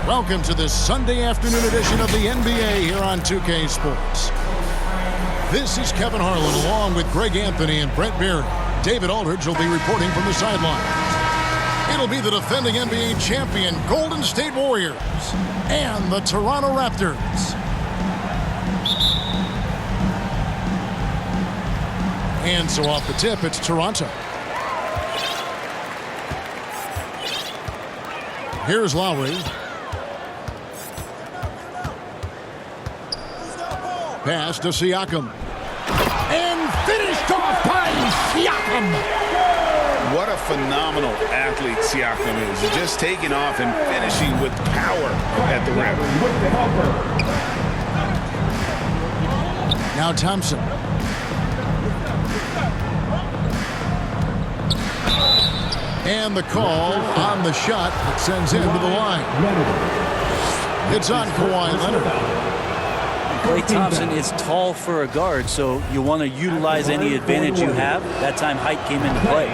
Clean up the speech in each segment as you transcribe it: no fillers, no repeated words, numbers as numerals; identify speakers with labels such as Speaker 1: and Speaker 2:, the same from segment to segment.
Speaker 1: Welcome to this Sunday afternoon edition of the NBA here on 2K Sports. This is Kevin Harlan along with Greg Anthony and Brent Berry. David Aldridge will be reporting from the sidelines. It'll be the defending NBA champion Golden State Warriors and the Toronto Raptors. And so off the tip, it's Toronto. Here's Lowry. Pass to Siakam. And finished off by Siakam.
Speaker 2: What a phenomenal athlete Siakam is. Just taking off and finishing with power at the rim.
Speaker 1: Now Thompson. And the call on the shot that sends him to the line. It's on Kawhi Leonard.
Speaker 3: Klay Thompson is tall for a guard, so you want to utilize any advantage you have. That time height came into play.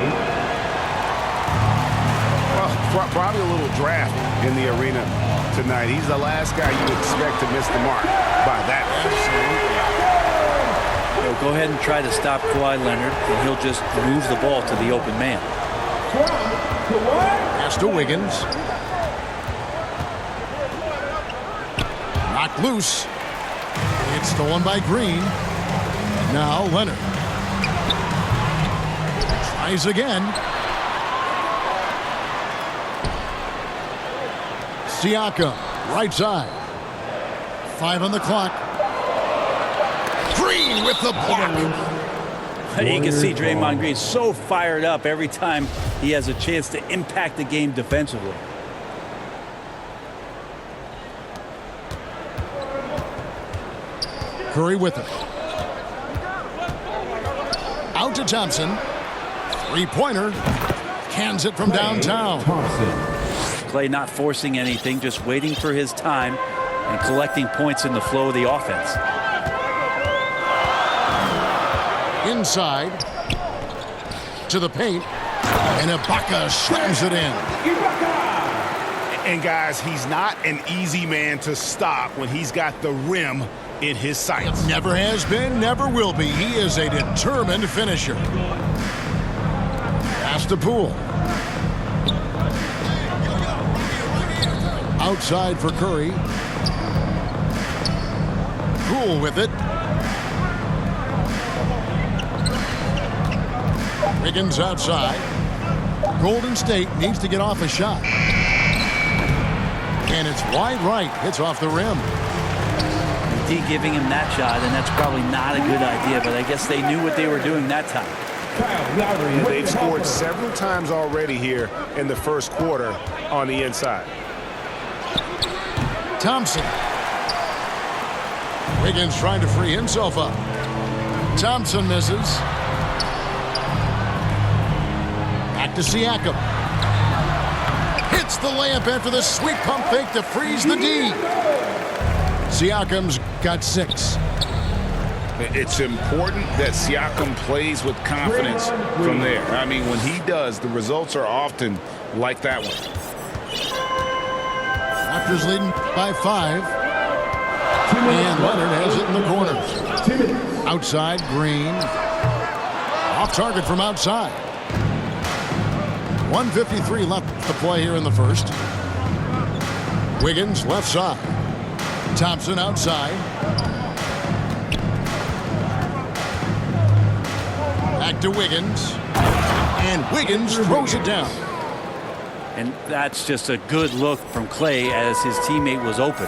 Speaker 2: Well, probably a little draft in the arena tonight. He's the last guy you expect to miss the mark by that.
Speaker 3: Go ahead and try to stop Kawhi Leonard, and he'll just move the ball to the open man.
Speaker 1: Pass to Wiggins. Knocked loose. It's stolen by Green. Now Leonard. Tries again. Siakam, right side. 5 on the clock. Green with the block.
Speaker 3: You can see Draymond Green so fired up every time he has a chance to impact the game defensively.
Speaker 1: Curry with it. Out to Thompson. Three-pointer. Cans it from downtown.
Speaker 3: Klay not forcing anything, just waiting for his time and collecting points in the flow of the offense.
Speaker 1: Inside. To the paint. And Ibaka slams it in.
Speaker 2: And guys, he's not an easy man to stop when he's got the rim in his sights.
Speaker 1: Never has been, never will be. He is a determined finisher. Pass to Poole. Outside for Curry. Poole with it. Wiggins outside. Golden State needs to get off a shot. And it's wide right. It's off the rim.
Speaker 3: D giving him that shot, and that's probably not a good idea, but I guess they knew what they were doing that time.
Speaker 2: They've scored several times already here in the first quarter on the inside.
Speaker 1: Thompson. Wiggins trying to free himself up. Thompson misses. Back to Siakam. Hits the layup after the sweet pump fake to freeze the D. Siakam's got 6.
Speaker 2: It's important that Siakam plays with confidence from there. I mean, when he does, the results are often like that one.
Speaker 1: Raptors leading by 5. And Leonard has it in the corner. Outside, Green. Off target from outside. 1:53 left to play here in the first. Wiggins left side. Thompson outside. Back to Wiggins. And Wiggins throws it down.
Speaker 3: And that's just a good look from Klay as his teammate was open.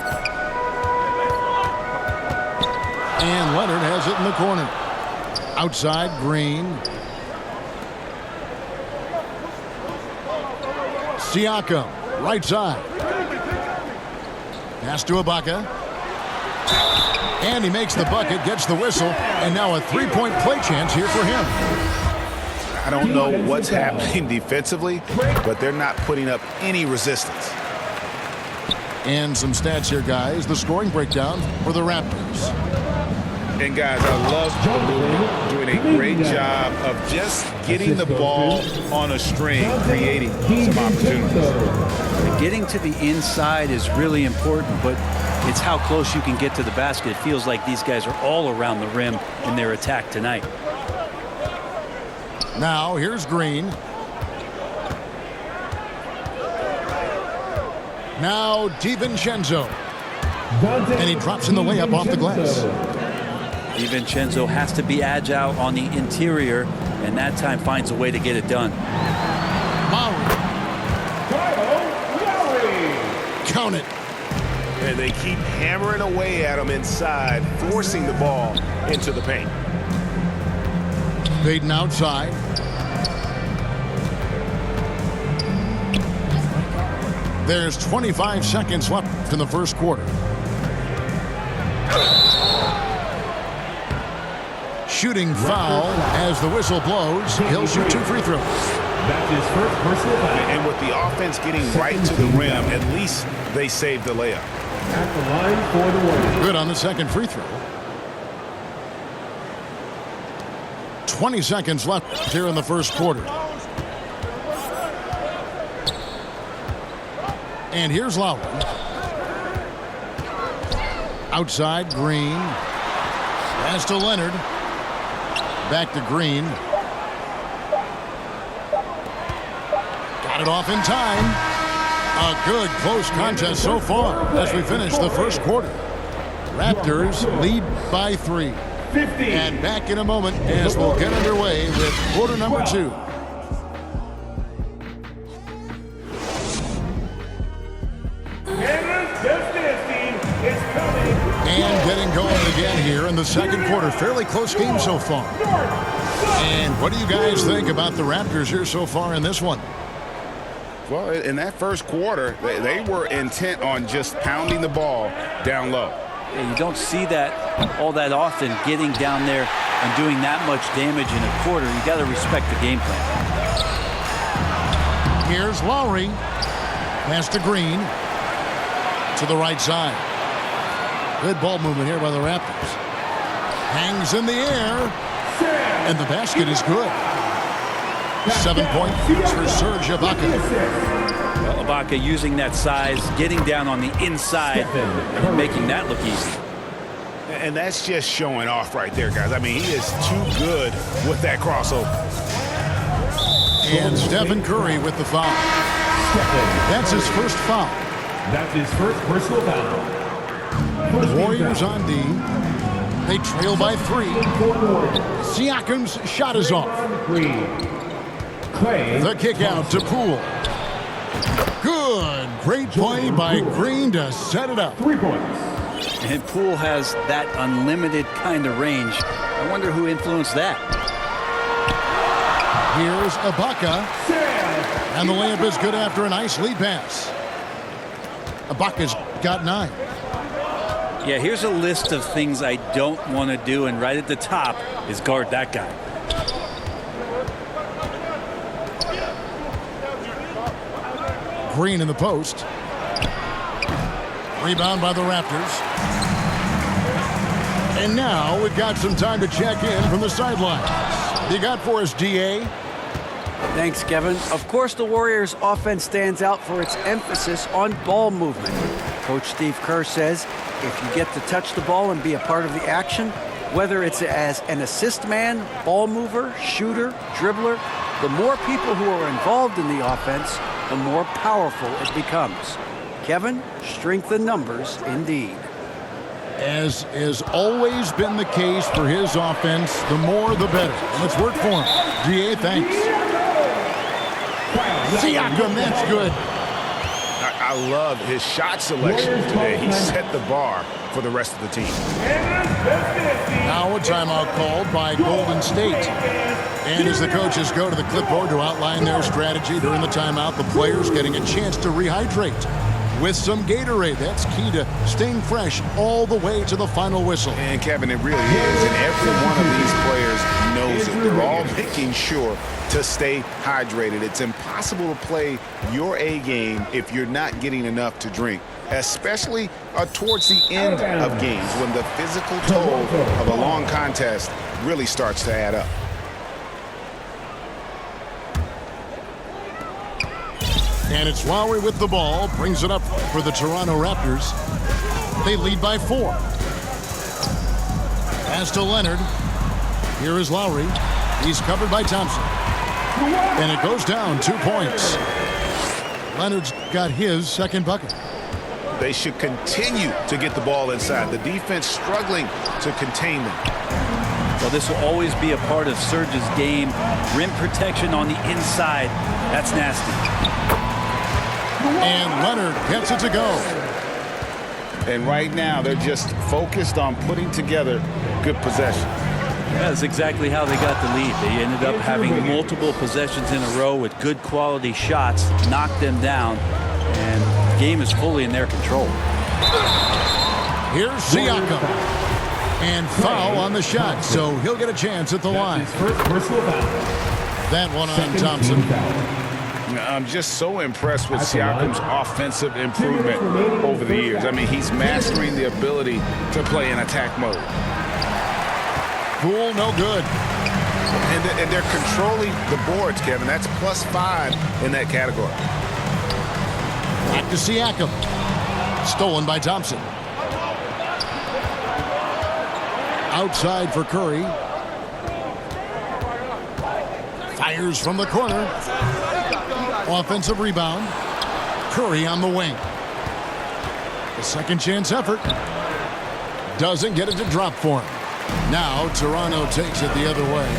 Speaker 1: And Leonard has it in the corner. Outside, Green. Siakam, right side. Pass to Ibaka. And he makes the bucket, gets the whistle, and now a three-point play chance here for him.
Speaker 2: I don't know what's happening defensively, but they're not putting up any resistance.
Speaker 1: And some stats here, guys. The scoring breakdown for the Raptors.
Speaker 2: And guys, I love the movement, doing a great job of just getting the ball on a string, creating some opportunities.
Speaker 3: Getting to the inside is really important, but it's how close you can get to the basket. It feels like these guys are all around the rim in their attack tonight.
Speaker 1: Now here's Green. Now DiVincenzo. And he drops in the layup off the glass.
Speaker 3: DiVincenzo has to be agile on the interior, and that time finds a way to get it done.
Speaker 1: Lowry. Count it.
Speaker 4: And they keep hammering away at him inside, forcing the ball into the paint.
Speaker 1: Baden outside. There's 25 seconds left in the first quarter. Shooting foul as the whistle blows. He'll shoot 2 free throws.
Speaker 4: That's his first personal foul. And with the offense getting right to the rim, at least they saved the layup.
Speaker 5: At the line for the Warriors.
Speaker 1: Good on the second free throw. 20 seconds left here in the first quarter. And here's Lowry. Outside, Green. Pass to Leonard. Back to Green. Got it off in time. A good close contest so far as we finish the first quarter. Raptors lead by 3.
Speaker 5: 50.
Speaker 1: And back in a moment as we'll get underway with quarter number 2. And getting going again here in the second quarter. Fairly close game so far. And what do you guys think about the Raptors here so far in this one?
Speaker 2: Well, in that first quarter, they were intent on just pounding the ball down low.
Speaker 3: Yeah, you don't see that all that often, getting down there and doing that much damage in a quarter. You got to respect the game plan.
Speaker 1: Here's Lowry. Pass to Green. To the right side. Good ball movement here by the Raptors. Hangs in the air. And the basket is good. 7-point for Serge Ibaka.
Speaker 3: Well, Ibaka using that size, getting down on the inside, and making that look easy.
Speaker 2: And that's just showing off right there, guys. I mean, he is too good with that crossover.
Speaker 1: And Stephen Curry with the foul. That's his first foul.
Speaker 5: That's his first personal foul.
Speaker 1: The Warriors on D. They trail by 3. Siakam's shot is off. The kick out to Poole. Good. Great play by Green to set it up.
Speaker 5: 3 points.
Speaker 3: And Poole has that unlimited kind of range. I wonder who influenced that.
Speaker 1: Here's Ibaka. And the layup is good after a nice lead pass. Ibaka's got 9.
Speaker 3: Yeah, here's a list of things I don't want to do, and right at the top is guard that guy.
Speaker 1: Green in the post. Rebound by the Raptors. And now we've got some time to check in from the sidelines. You got for us, DA?
Speaker 6: Thanks, Kevin. Of course, the Warriors' offense stands out for its emphasis on ball movement. Coach Steve Kerr says if you get to touch the ball and be a part of the action, whether it's as an assist man, ball mover, shooter, dribbler, the more people who are involved in the offense, the more powerful it becomes. Kevin, strength in numbers indeed.
Speaker 1: As has always been the case for his offense, the more the better. And let's work for him. DA, thanks. Siakam, that's good.
Speaker 2: I love his shot selection today. He set the bar for the rest of the team.
Speaker 1: Now a timeout called by Golden State. And as the coaches go to the clipboard to outline their strategy during the timeout, the players getting a chance to rehydrate with some Gatorade. That's key to staying fresh all the way to the final whistle.
Speaker 2: And Kevin, it really is. And every one of these players knows it. They're all making sure to stay hydrated. It's impossible to play your A game if you're not getting enough to drink, especially towards the end of games when the physical toll of a long contest really starts to add up.
Speaker 1: And it's Lowry with the ball, brings it up for the Toronto Raptors. They lead by 4. Pass to Leonard. Here is Lowry. He's covered by Thompson. And it goes down 2 points. Leonard's got his second bucket.
Speaker 2: They should continue to get the ball inside. The defense struggling to contain them.
Speaker 3: Well, this will always be a part of Serge's game. Rim protection on the inside. That's nasty.
Speaker 1: And Leonard gets it to go.
Speaker 2: And right now, they're just focused on putting together good possession.
Speaker 3: That's exactly how they got the lead. They ended up having multiple possessions in a row with good quality shots, knocked them down, and the game is fully in their control.
Speaker 1: Here's Siakam. And foul on the shot, so he'll get a chance at the line. That one on Thompson.
Speaker 2: I'm just so impressed with Siakam's offensive improvement over the years. I mean, he's mastering the ability to play in attack mode.
Speaker 1: Poole, no good.
Speaker 2: And they're controlling the boards, Kevin. That's +5 in that category.
Speaker 1: Back to Siakam. Stolen by Thompson. Outside for Curry. Fires from the corner. Offensive rebound. Curry on the wing. A second chance effort. Doesn't get it to drop for him. Now Toronto takes it the other way.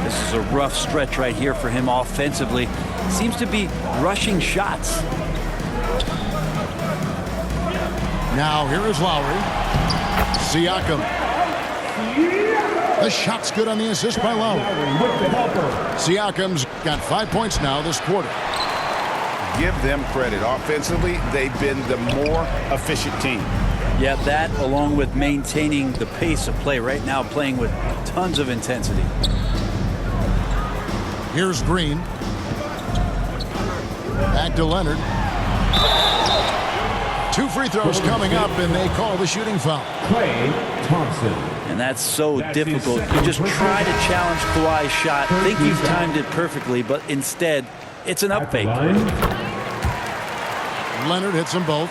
Speaker 3: This is a rough stretch right here for him offensively. Seems to be rushing shots.
Speaker 1: Now here is Lowry. Siakam. The shot's good on the assist by Lowry. Siakam's got 5 points now this quarter.
Speaker 2: Give them credit. Offensively, they've been the more efficient team.
Speaker 3: Yeah, that along with maintaining the pace of play right now, playing with tons of intensity.
Speaker 1: Here's Green. Back to Leonard. 2 free throws coming up, and they call the shooting foul.
Speaker 5: Klay Thompson.
Speaker 3: And that's so difficult. You just try to challenge Kawhi's shot, think you've timed it perfectly, but instead, it's an up fake.
Speaker 1: Leonard hits them both.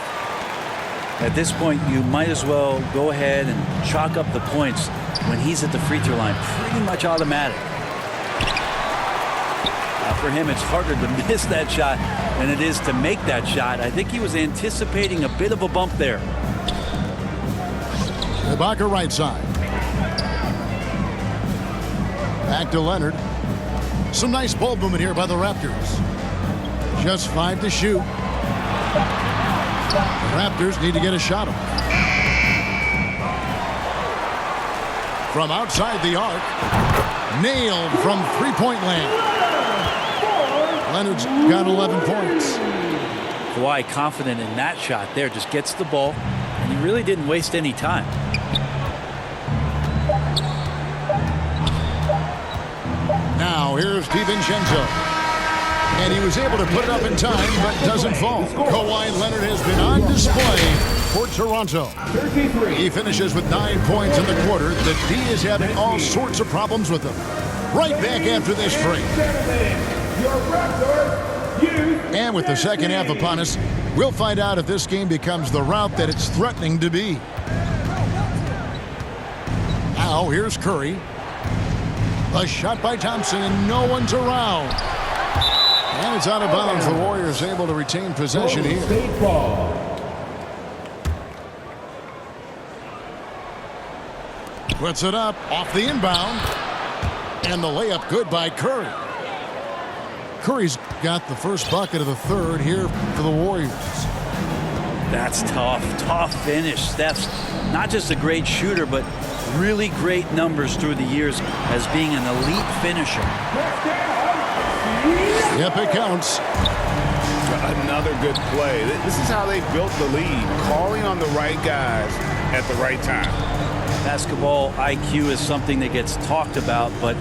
Speaker 3: At this point, you might as well go ahead and chalk up the points when he's at the free throw line. Pretty much automatic. For him, it's harder to miss that shot than it is to make that shot. I think he was anticipating a bit of a bump there.
Speaker 1: Ibaka right side. Back to Leonard. Some nice ball movement here by the Raptors. Just 5 to shoot. The Raptors need to get a shot off. From outside the arc. Nailed from three-point land. Leonard's got 11 points.
Speaker 3: Kawhi confident in that shot there. Just gets the ball, and he really didn't waste any time.
Speaker 1: Now here's DiVincenzo. And he was able to put it up in time, but doesn't fall. Kawhi Leonard has been on display for Toronto. He finishes with 9 points in the quarter. The D is having all sorts of problems with him. Right back after this break. And with the second half upon us, we'll find out if this game becomes the route that it's threatening to be. Now here's Curry. A shot by Thompson, and no one's around. And it's out of bounds. The Warriors able to retain possession here. Puts it up off the inbound. And the layup good by Curry. Curry's got the first bucket of the third here for the Warriors.
Speaker 3: That's tough. Tough finish. Steph's not just a great shooter, but really great numbers through the years as being an elite finisher.
Speaker 1: Yep, it counts.
Speaker 2: Another good play. This is how they built the lead, calling on the right guys at the right time.
Speaker 3: Basketball IQ is something that gets talked about, but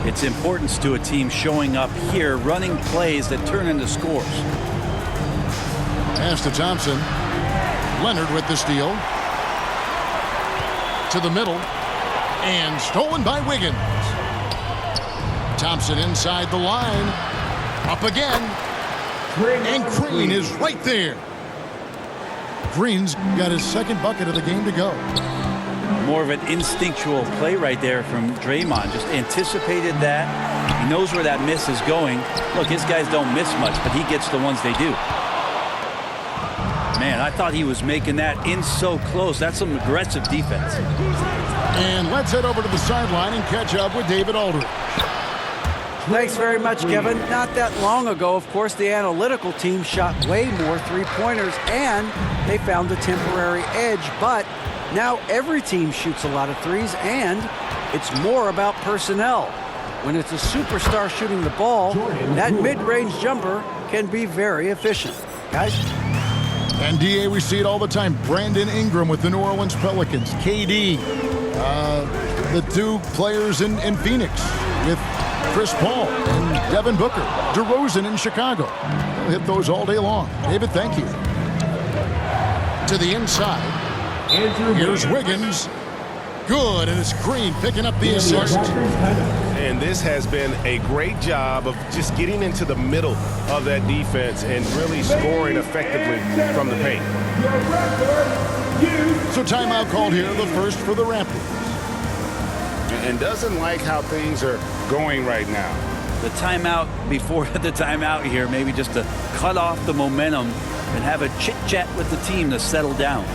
Speaker 3: It's importance to a team showing up here, running plays that turn into scores.
Speaker 1: Pass to Thompson. Leonard with the steal. To the middle. And stolen by Wiggins. Thompson inside the line. Up again. And Green is right there. Green's got his second bucket of the game to go.
Speaker 3: More of an instinctual play right there from Draymond. Just anticipated that. He knows where that miss is going. Look, his guys don't miss much, but he gets the ones they do. Man, I thought he was making that in so close. That's some aggressive defense.
Speaker 1: And let's head over to the sideline and catch up with David Aldridge.
Speaker 6: Thanks very much, Kevin. Not that long ago, of course, the analytical team shot way more three-pointers, and they found a temporary edge. But now every team shoots a lot of threes, and it's more about personnel. When it's a superstar shooting the ball, that mid-range jumper can be very efficient. Guys?
Speaker 1: And DA, we see it all the time. Brandon Ingram with the New Orleans Pelicans. KD, the two players in Phoenix with Chris Paul and Devin Booker. DeRozan in Chicago. We'll hit those all day long. David, thank you. To the inside. Here's Wiggins. Good, and it's Green picking up the assist.
Speaker 4: And this has been a great job of just getting into the middle of that defense and really scoring effectively from the paint.
Speaker 1: So timeout called here, the first for the Raptors.
Speaker 2: And doesn't like how things are going right now.
Speaker 3: The timeout before the timeout here, maybe just to cut off the momentum and have a chit-chat with the team to settle down.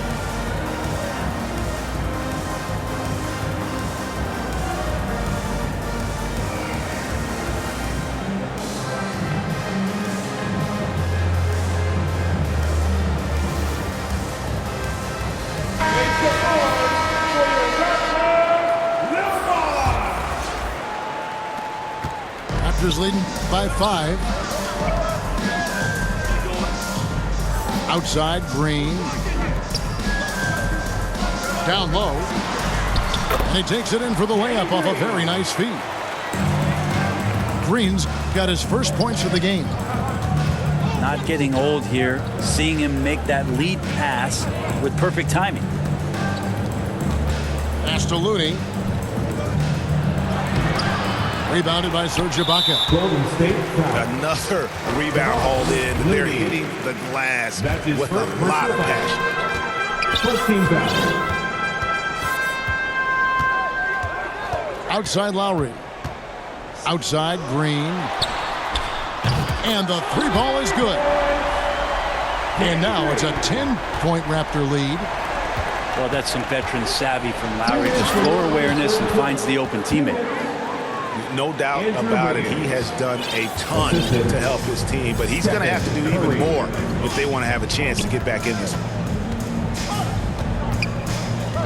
Speaker 1: Leading by 5. Outside, Green. Down low. And he takes it in for the layup off a very nice feed. Green's got his first points of the game.
Speaker 3: Not getting old here. Seeing him make that lead pass with perfect timing.
Speaker 1: Pass to Looney. Rebounded by Serge Ibaka.
Speaker 4: Another rebound hauled in. They're hitting the glass with a lot of passion.
Speaker 5: First team foul.
Speaker 1: Outside Lowry. Outside Green. And the three ball is good. And now it's a 10-point Raptor lead.
Speaker 3: Well, that's some veteran savvy from Lowry. Just floor awareness and finds the open teammate.
Speaker 4: No doubt about it. He has done a ton to help his team, but he's going to have to do even more if they want to have a chance to get back in this.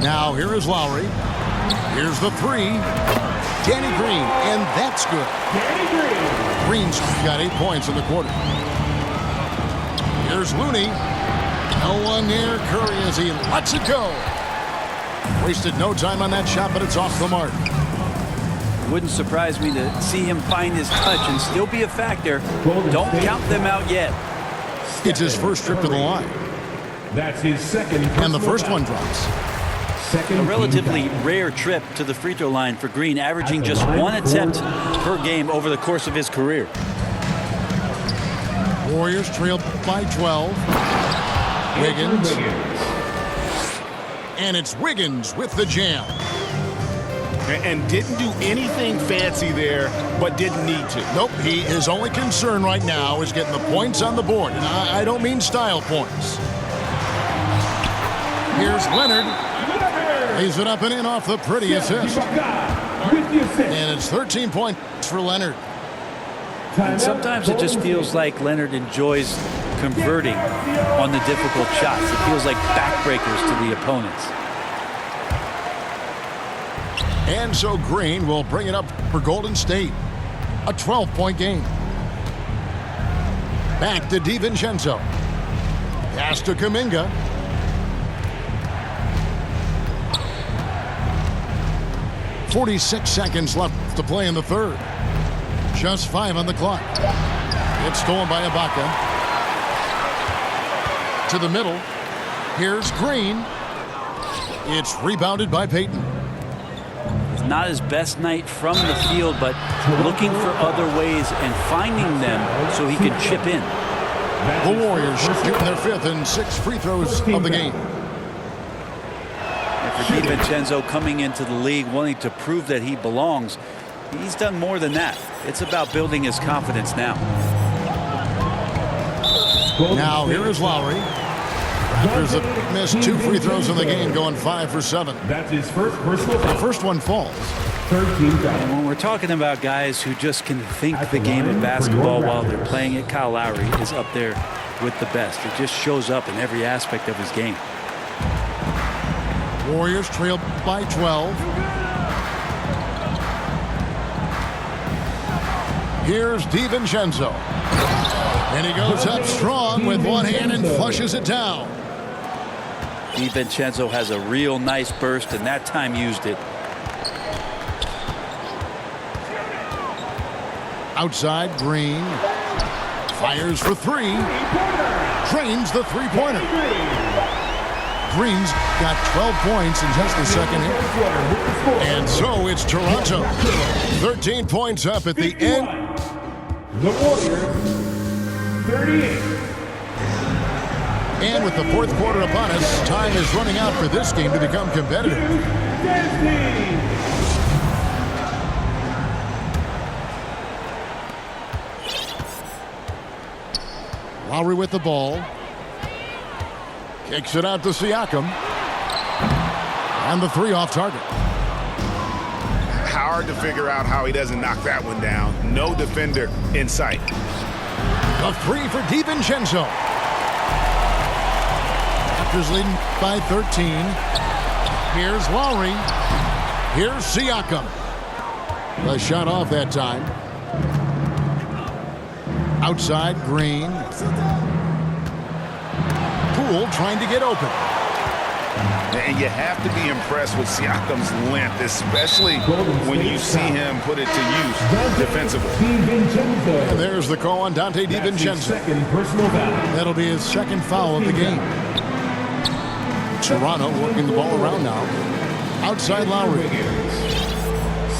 Speaker 1: Now here is Lowry. Here's the three. Danny Green, and that's good. Green's got 8 points in the quarter. Here's Looney. No one near Curry as he lets it go. Wasted no time on that shot, but it's off the mark.
Speaker 3: Wouldn't surprise me to see him find his touch and still be a factor. Don't count them out yet.
Speaker 1: It's his first trip to the line.
Speaker 5: That's his second.
Speaker 1: And the first one drops.
Speaker 3: A relatively rare trip to the free throw line for Green, averaging just 1 attempt per game over the course of his career.
Speaker 1: Warriors trail by 12. Wiggins. And it's Wiggins with the jam.
Speaker 4: And didn't do anything fancy there, but didn't need to.
Speaker 1: Nope, his only concern right now is getting the points on the board. And I don't mean style points. Here's Leonard. Lays it up and in off the pretty assist. And it's 13 points for Leonard.
Speaker 3: And sometimes it just feels like Leonard enjoys converting on the difficult shots. It feels like backbreakers to the opponents.
Speaker 1: And so Green will bring it up for Golden State. A 12-point game. Back to DiVincenzo. Pass to Kuminga. 46 seconds left to play in the third. Just 5 on the clock. It's stolen by Ibaka. To the middle. Here's Green. It's rebounded by Payton.
Speaker 3: It's not his best night from the field, but looking for other ways and finding them so he can chip in.
Speaker 1: The Warriors shooting their 5th and 6th free throws of the game.
Speaker 3: And for DiVincenzo coming into the league wanting to prove that he belongs, he's done more than that. It's about building his confidence now.
Speaker 1: Now here is Lowry. Raptors have missed 2 free throws in the game, going 5 for 7.
Speaker 5: That's his first personal foul.
Speaker 1: The first one falls.
Speaker 5: 13 foul.
Speaker 3: And when we're talking about guys who just can think the game of basketball while they're playing it, Kyle Lowry is up there with the best. It just shows up in every aspect of his game.
Speaker 1: Warriors trail by 12. Here's DiVincenzo. And he goes up strong with one hand and flushes it down.
Speaker 3: DiVincenzo has a real nice burst, and that time used it.
Speaker 1: Outside, Green. Fires for 3. Drains the three-pointer. Green's got 12 points in just the second half. And so it's Toronto. 13 points up at the end.
Speaker 5: The Warriors, 38.
Speaker 1: And with the fourth quarter upon us, time is running out for this game to become competitive. Lowry with the ball. Kicks it out to Siakam. And the 3 off target.
Speaker 2: Hard to figure out how he doesn't knock that one down. No defender in sight.
Speaker 1: The 3 for DiVincenzo. Raptors leading by 13. Here's Lowry. Here's Siakam. The shot off that time. Outside, Green. Poole trying to get open.
Speaker 2: And you have to be impressed with Siakam's length, especially when you see him put it to use defensively.
Speaker 1: And there's the call on Dante DiVincenzo.
Speaker 5: Second personal foul.
Speaker 1: That'll be his second foul of the game. Toronto working the ball around now. Outside Lowry.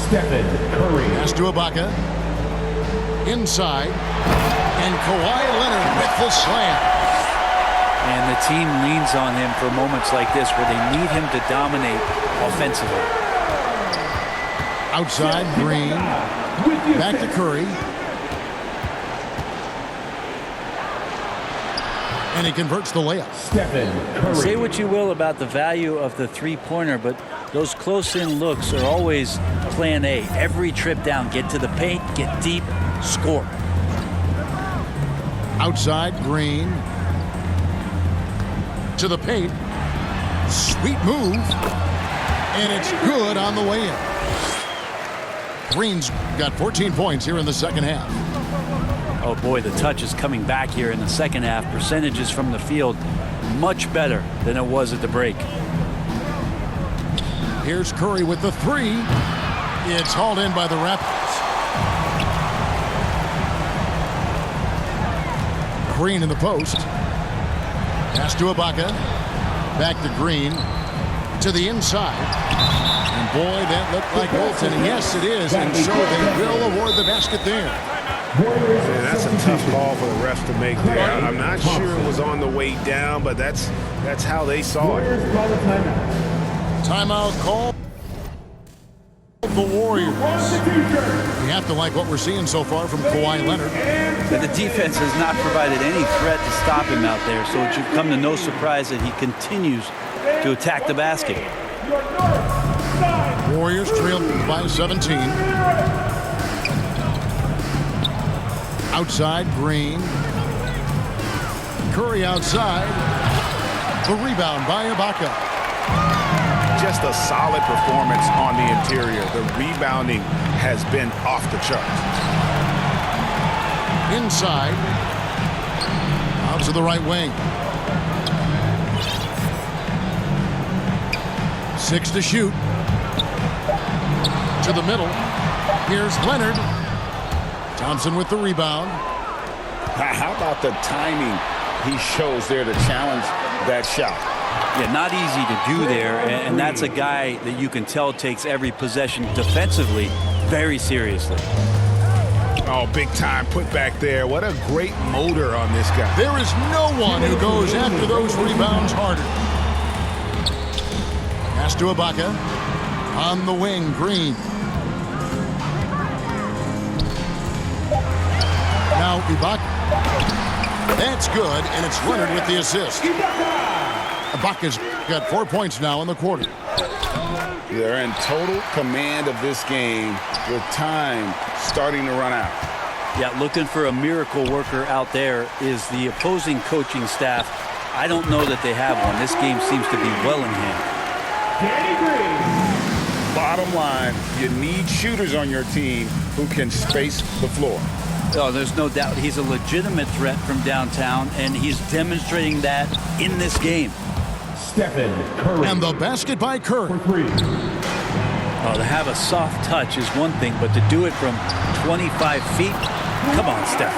Speaker 5: Stephen Curry.
Speaker 1: Pass to Ibaka. Inside. And Kawhi Leonard with the slam.
Speaker 3: And the team leans on him for moments like this where they need him to dominate offensively.
Speaker 1: Outside, Green. Back to Curry. And he converts the layup.
Speaker 5: Stephen Curry.
Speaker 3: Say what you will about the value of the three-pointer, but those close-in looks are always plan A. Every trip down, get to the paint, get deep, score.
Speaker 1: Outside, Green. To the paint. Sweet move. And it's good on the way in. Green's got 14 points here in the second half.
Speaker 3: Oh boy, the touch is coming back here in the second half. Percentages from the field much better than it was at the break.
Speaker 1: Here's Curry with the 3. It's hauled in by the Raptors. Green in the post. Pass to Ibaka. Back to Green. To the inside. And boy, that looked like goaltending. Yes, it is. And so they will award the basket there.
Speaker 4: Man, that's a tough call for the refs to make there. I'm not sure it was on the way down, but that's how they saw it.
Speaker 1: Timeout call. The Warriors. We have to like what we're seeing so far from Kawhi Leonard.
Speaker 3: But the defense has not provided any threat to stop him out there, so it should come to no surprise that he continues to attack the basket.
Speaker 1: Warriors trail by 17. Outside, Green. Curry outside. The rebound by Ibaka.
Speaker 2: Just a solid performance on the interior. The rebounding has been off the charts.
Speaker 1: Inside. Out to the right wing. 6 to shoot. to the middle. Here's Leonard. Thompson with the rebound.
Speaker 2: How about the timing he shows there to challenge that shot?
Speaker 3: Yeah, not easy to do there, and that's a guy that you can tell takes every possession defensively very seriously.
Speaker 4: Oh, big time put back there. What a great motor on this guy.
Speaker 1: There is no one who goes after those rebounds harder. Pass to Ibaka. On the wing, Green. Now Ibaka. That's good, and it's Leonard with the assist. Ibaka's got 4 points now in the quarter.
Speaker 2: They're in total command of this game with time starting to run out.
Speaker 3: Yeah, looking for a miracle worker out there is the opposing coaching staff. I don't know that they have one. This game seems to be well in hand.
Speaker 2: Bottom line, you need shooters on your team who can space the floor.
Speaker 3: Oh, there's no doubt he's a legitimate threat from downtown, and he's demonstrating that in this game.
Speaker 5: Stephen Curry.
Speaker 1: And the basket by Curry.
Speaker 5: For three.
Speaker 3: Oh, to have a soft touch is one thing, but to do it from 25 feet, come on, Stephen.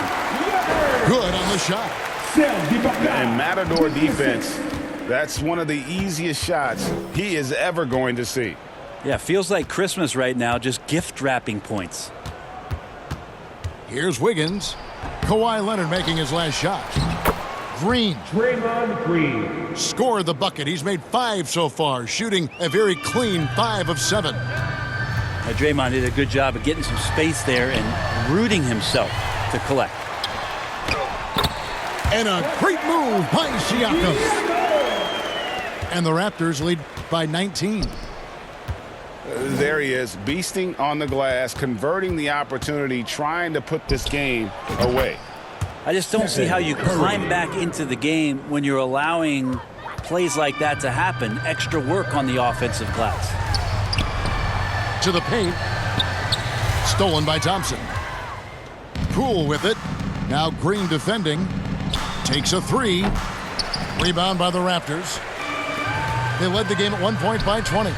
Speaker 1: Good on the shot.
Speaker 2: And Matador defense, that's one of the easiest shots he is ever going to see.
Speaker 3: Yeah, feels like Christmas right now, just gift wrapping points.
Speaker 1: Here's Wiggins. Kawhi Leonard making his last shot. Green.
Speaker 5: Draymond Green.
Speaker 1: Scored the bucket. He's made 5 so far, shooting a very clean 5 of 7.
Speaker 3: Draymond did a good job of getting some space there and rooting himself to collect.
Speaker 1: And a great move by Siakam. And the Raptors lead by 19.
Speaker 2: There he is, beasting on the glass, converting the opportunity, trying to put this game away.
Speaker 3: I just don't see how you climb back into the game when you're allowing plays like that to happen. Extra work on the offensive glass.
Speaker 1: To the paint. Stolen by Thompson. Poole with it. Now Green defending. Takes a 3. Rebound by the Raptors. They led the game at 1 point by 20.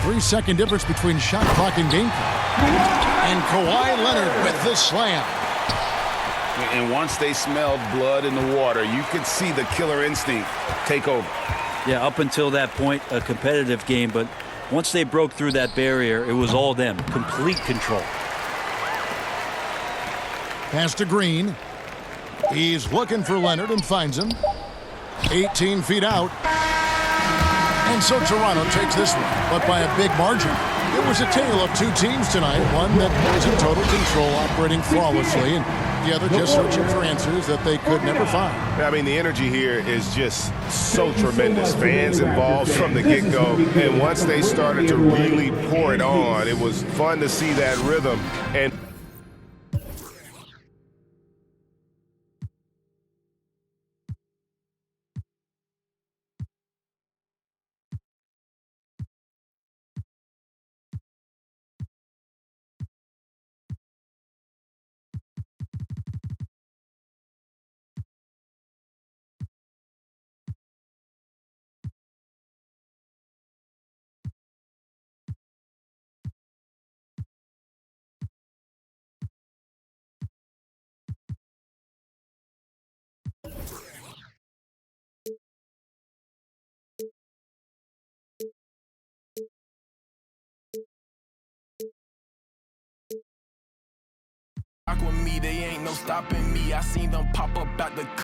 Speaker 1: 3-second difference between shot clock and game clock. And Kawhi Leonard with the slam.
Speaker 2: And once they smelled blood in the water, you could see the killer instinct take over.
Speaker 3: Yeah, up until that point, a competitive game, but once they broke through that barrier, it was all them. Complete control.
Speaker 1: Pass to Green. He's looking for Leonard and finds him. 18 feet out. And so Toronto takes this one, but by a big margin. It was a tale of 2 teams tonight, one that was in total control, operating flawlessly, and the other just searching for answers that they could never find.
Speaker 4: I mean, the energy here is just so tremendous. Fans involved from the get-go, and once they started to really pour it on, it was fun to see that rhythm. And
Speaker 7: Rock with me, they ain't no stopping me. I seen them pop up out the